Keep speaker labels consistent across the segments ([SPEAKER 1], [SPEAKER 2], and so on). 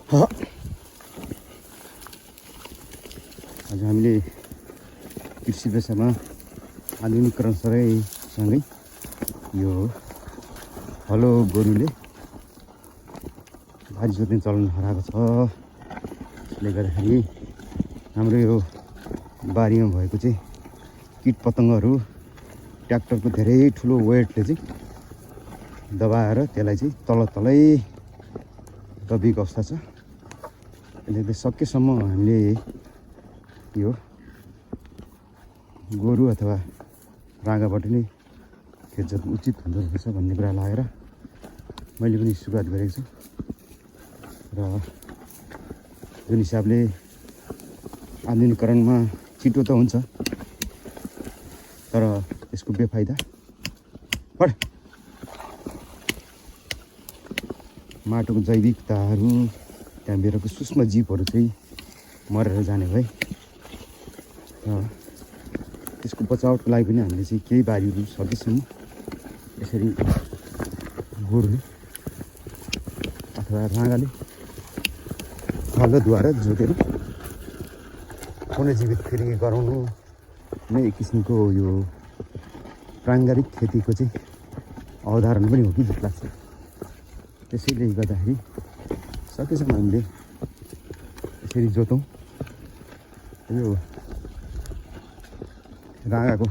[SPEAKER 1] आज हामीले कृषि पेसामा आधुनिकीकरण सँगै यो हलो गोरुले भारी जोत्ने चलन हराएको छ। त्यसले गर्दाखेरि हाम्रो यो बारीमा भएको चाहिँ किट पतङ्गहरू ट्र्याक्टरको धेरै ठुलो वेटले चाहिँ दबाएर त्यसलाई चाहिँ तलै दबिएको अवस्था छ। त्यसले सकेसम्म हामीले यो गोरु अथवा राँगाबाट नै खेत जोत्नु उचित हुँदो रहेछ भन्ने कुरा लागेर मैले पनि सुरुवात गरेको छु। र जुन हिसाबले आधुनिकीकरणमा छिटो त हुन्छ तर यसको बेफाइदा माटोको जैविकताहरू त्यहाँभित्रको सूक्ष्म जीवहरू चाहिँ मरेर जाने भए र त्यसको बचावटको लागि पनि हामीले चाहिँ केही बारीहरू सकेसम्म यसरी गोरुले अथवा राँगाले हलोद्वारा जोतेर पुनर्जीवित फेरि गराउनु नै एक किसिमको यो प्राङ्गारिक खेतीको चाहिँ अवधारणा पनि हो कि जस्तो लाग्छ। त्यसैले गर्दाखेरि सकेसम्म हामीले यसरी जोतौँ। यो राँगाको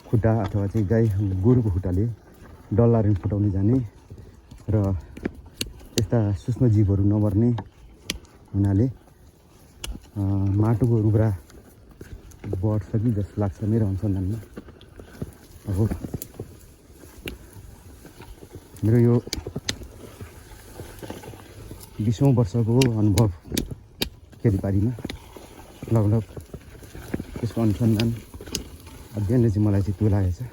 [SPEAKER 1] खुट्टा अथवा चाहिँ गाई गोरुको खुट्टाले डल्लाहरू फुटाउने जाने र यस्ता सूक्ष्म जीवहरू नमर्ने हुनाले माटोको उर्वरा बढ्छ कि जस्तो लाग्छ मेरो अनुसन्धानमा। अब मेरो यो 20औं वर्षको अनुभव खेतीपातीमा लगभग त्यसको अनुसन्धान अध्ययनले चाहिँ मलाई चाहिँ त्यो लागेको छ।